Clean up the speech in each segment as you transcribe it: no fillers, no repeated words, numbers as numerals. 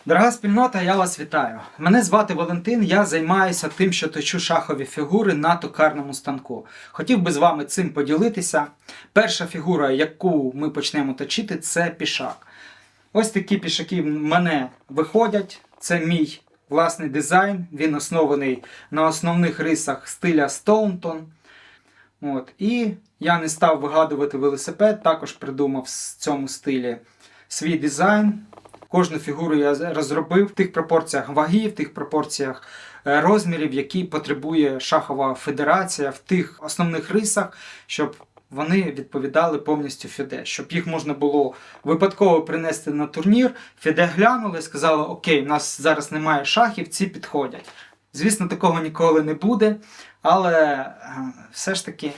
Дорога спільнота, я вас вітаю. Мене звати Валентин, я займаюся тим, що точу шахові фігури на токарному станку. Хотів би з вами цим поділитися. Перша фігура, яку ми почнемо точити, це пішак. Ось такі пішаки в мене виходять. Це мій власний дизайн, він оснований на основних рисах стиля Стоунтон. І я не став вигадувати велосипед, також придумав в цьому стилі свій дизайн. Кожну фігуру я розробив в тих пропорціях ваги, в тих пропорціях розмірів, які потребує шахова федерація, в тих основних рисах, щоб вони відповідали повністю ФІДЕ. Щоб їх можна було випадково принести на турнір, ФІДЕ глянули і сказали: окей, у нас зараз немає шахів, ці підходять. Звісно, такого ніколи не буде, але все ж таки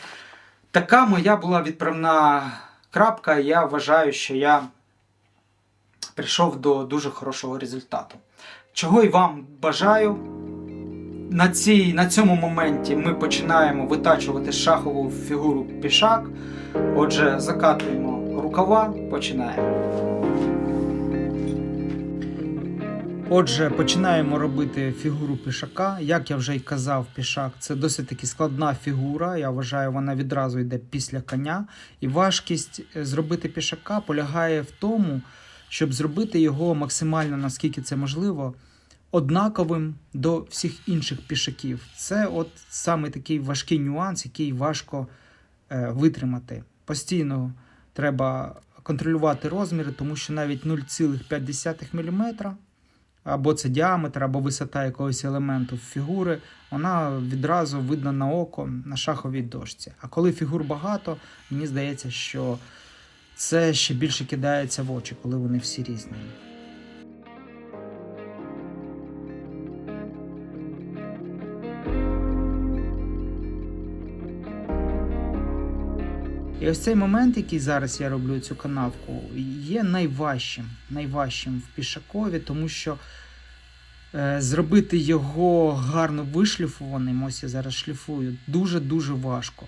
така моя була відправна крапка, і я вважаю, що я прийшов до дуже хорошого результату. Чого і вам бажаю. На цьому моменті ми починаємо витачувати шахову фігуру пішак. Отже, закатуємо рукава, починаємо. Отже, починаємо робити фігуру пішака. Як я вже й казав, пішак – це досить таки складна фігура. Я вважаю, вона відразу йде після коня. І важкість зробити пішака полягає в тому, щоб зробити його максимально, наскільки це можливо, однаковим до всіх інших пішаків. Це от саме такий важкий нюанс, який важко витримати. Постійно треба контролювати розміри, тому що навіть 0,5 мм, або це діаметр, або висота якогось елементу фігури, вона відразу видно на око на шаховій дошці. А коли фігур багато, мені здається, що це ще більше кидається в очі, коли вони всі різні. І ось цей момент, який зараз я роблю цю канавку, є найважчим в пішакові, тому що зробити його гарно вишліфованим, ось я зараз шліфую, дуже-дуже важко.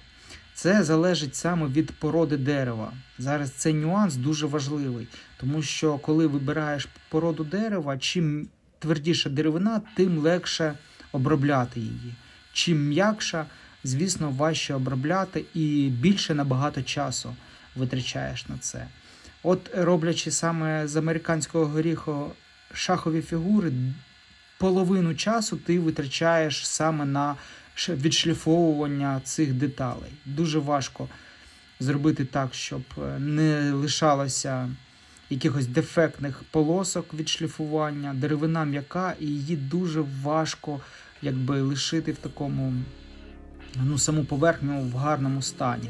Це залежить саме від породи дерева. Зараз цей нюанс дуже важливий, тому що коли вибираєш породу дерева, чим твердіша деревина, тим легше обробляти її. Чим м'якша, звісно, важче обробляти і більше набагато часу витрачаєш на це. От роблячи саме з американського горіху шахові фігури, половину часу ти витрачаєш саме на відшліфовування цих деталей. Дуже важко зробити так, щоб не лишалося якихось дефектних полосок від шліфування. Деревина м'яка, і її дуже важко лишити в такому, саму поверхню в гарному стані.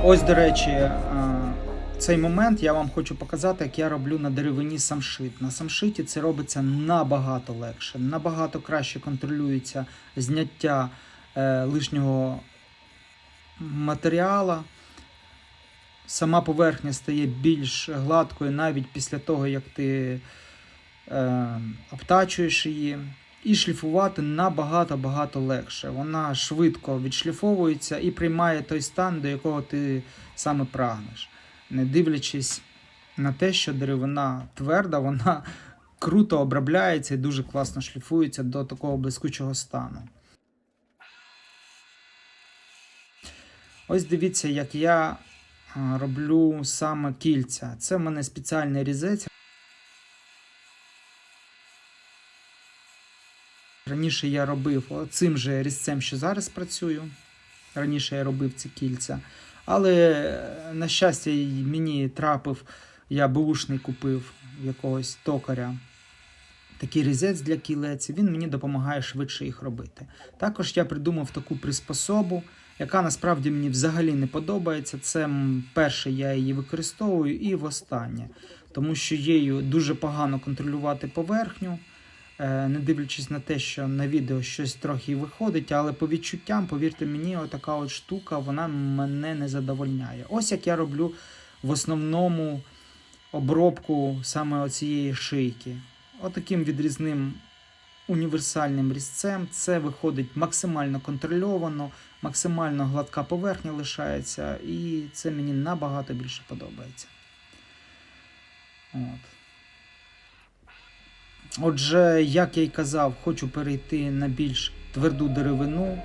Ось, до речі, цей момент я вам хочу показати, як я роблю на деревині самшит. На самшиті це робиться набагато легше, набагато краще контролюється зняття лишнього матеріалу. Сама поверхня стає більш гладкою навіть після того, як ти обтачуєш її. І шліфувати набагато легше. Вона швидко відшліфовується і приймає той стан, до якого ти саме прагнеш. Не дивлячись на те, що деревина тверда, вона круто обробляється і дуже класно шліфується до такого блискучого стану. Ось дивіться, як я роблю саме кільця. Це в мене спеціальний різець. Раніше я робив цим же різцем, що зараз працюю. Раніше я робив ці кільця. Але, на щастя, мені трапив, я беушний купив якогось токаря такий різець для кілець, він мені допомагає швидше їх робити. Також я придумав таку приспособу, яка насправді мені взагалі не подобається. Це перше, я її використовую, і востаннє. Тому що її дуже погано контролювати поверхню, не дивлячись на те, що на відео щось трохи виходить, але по відчуттям, повірте мені, отака от штука, вона мене не задовольняє. Ось як я роблю в основному обробку саме оцієї шийки. Отаким відрізним універсальним різцем. Це виходить максимально контрольовано, максимально гладка поверхня лишається, і це мені набагато більше подобається. Отже, як я й казав, хочу перейти на більш тверду деревину.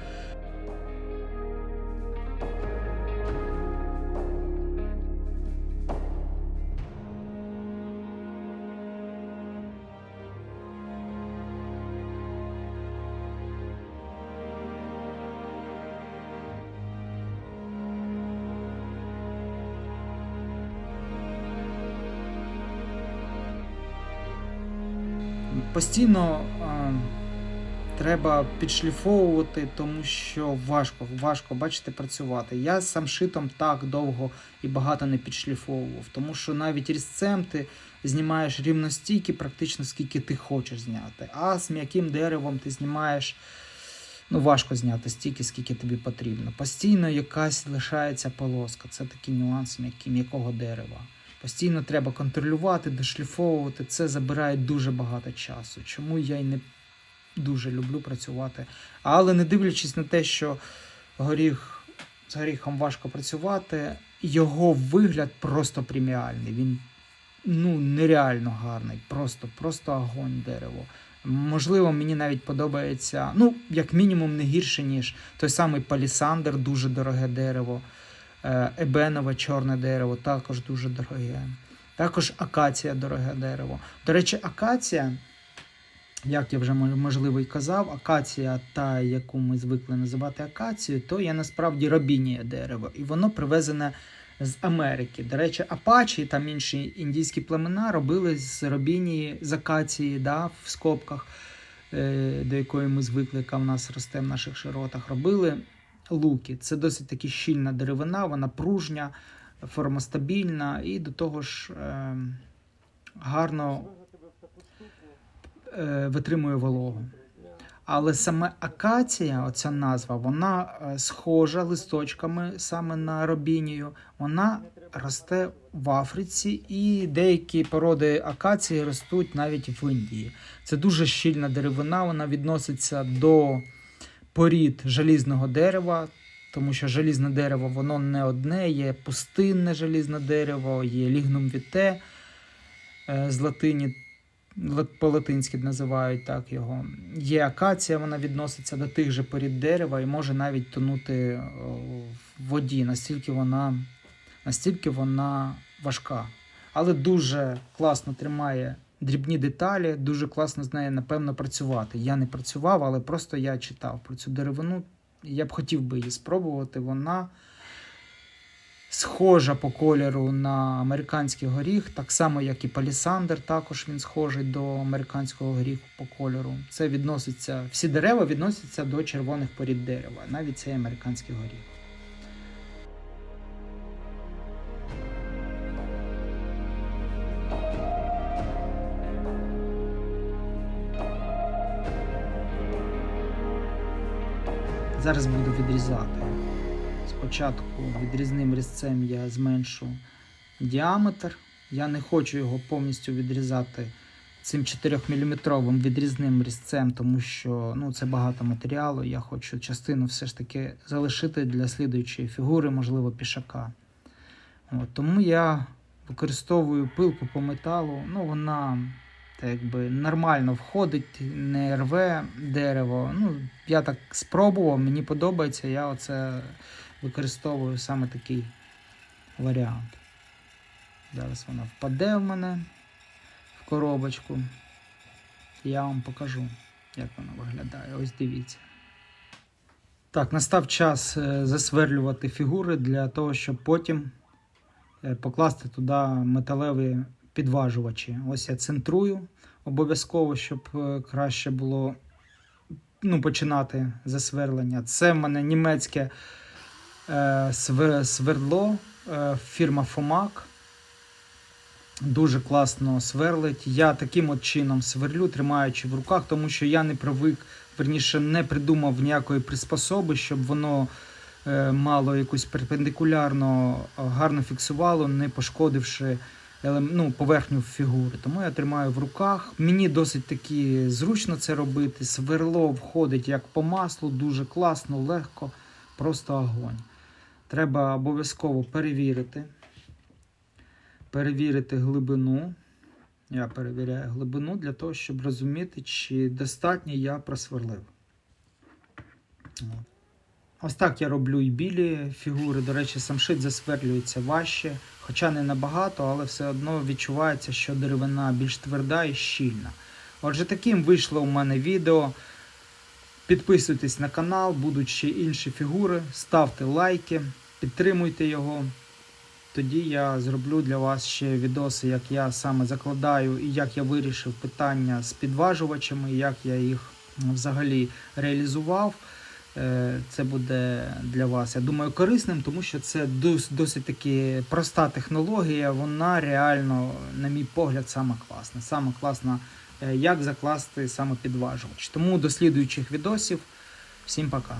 Постійно треба підшліфовувати, тому що важко, бачите, працювати. Я з самшитом так довго і багато не підшліфовував, тому що навіть різцем ти знімаєш рівно стільки, практично скільки ти хочеш зняти. А з м'яким деревом ти знімаєш, важко зняти стільки, скільки тобі потрібно. Постійно якась лишається полоска. Це такий нюанс м'якого дерева. Постійно треба контролювати, дошліфовувати. Це забирає дуже багато часу. Чому я й не дуже люблю працювати. Але не дивлячись на те, що з горіхом важко працювати, його вигляд просто преміальний. Він нереально гарний. Просто огонь дерево. Можливо, мені навіть подобається, як мінімум не гірше, ніж той самий палісандр, дуже дороге дерево. Ебенове чорне дерево також дуже дороге. Також акація дороге дерево. До речі, акація, як я вже можливо і казав, акація, та, яку ми звикли називати акацією, то є насправді робінія дерево. І воно привезене з Америки. До речі, апачі, там інші індійські племена робили з робінії, з акації, в скобках, до якої ми звикли, яка в нас росте в наших широтах, робили луки. Це досить таки щільна деревина, вона пружня, форма стабільна і до того ж гарно витримує вологу. Але саме акація, оця назва, вона схожа листочками саме на робінію. Вона росте в Африці, і деякі породи акації ростуть навіть в Індії. Це дуже щільна деревина, вона відноситься до порід желізного дерева, тому що желізне дерево, воно не одне, є пустинне желізне дерево, є лігнум віте, з латині, по-латинськи називають так його. Є акація, вона відноситься до тих же порід дерева і може навіть тонути в воді, настільки вона важка. Але дуже класно тримає дрібні деталі, дуже класно з нею, напевно, працювати. Я не працював, але просто я читав про цю деревину. Я б хотів би її спробувати. Вона схожа по кольору на американський горіх, так само, як і палісандр, також він схожий до американського горіху по кольору. Це відноситься, всі дерева відносяться до червоних порід дерева, навіть цей американський горіх. Зараз буду відрізати. Спочатку відрізним різцем я зменшу діаметр. Я не хочу його повністю відрізати цим 4-мм відрізним різцем, тому що це багато матеріалу. Я хочу частину все ж таки залишити для слідуючої фігури, можливо, пішака. Тому я використовую пилку по металу. Вона нормально входить, не рве дерево. Я так спробував, мені подобається, я оце використовую саме такий варіант. Зараз вона впаде в мене в коробочку. Я вам покажу, як вона виглядає. Ось дивіться. Так, настав час засверлювати фігури для того, щоб потім покласти туди металеві підважувачі. Ось я центрую обов'язково, щоб краще було починати засверлення. Це в мене німецьке свердло, фірма Фомак. Дуже класно сверлить. Я таким от чином сверлю, тримаючи в руках, тому що я не не придумав ніякої приспособи, щоб воно мало якусь перпендикулярно гарно фіксувало, не пошкодивши поверхню фігури. Тому я тримаю в руках. Мені досить таки зручно це робити. Сверло входить як по маслу, дуже класно, легко, просто огонь. Треба обов'язково перевірити глибину. Я перевіряю глибину для того, щоб розуміти, чи достатньо я просверлив. Ось так я роблю і білі фігури. До речі, самшит засверлюється важче, хоча не набагато, але все одно відчувається, що деревина більш тверда і щільна. Отже, таким вийшло у мене відео. Підписуйтесь на канал, будуть ще інші фігури, ставте лайки, підтримуйте його. Тоді я зроблю для вас ще відоси, як я саме закладаю і як я вирішив питання з підважувачами, як я їх взагалі реалізував. Це буде для вас, я думаю, корисним, тому що це досить таки проста технологія, вона реально, на мій погляд, сама класна. Саме класна, як закласти саме підважувач. Тому до слідуючих відосів. Всім пока.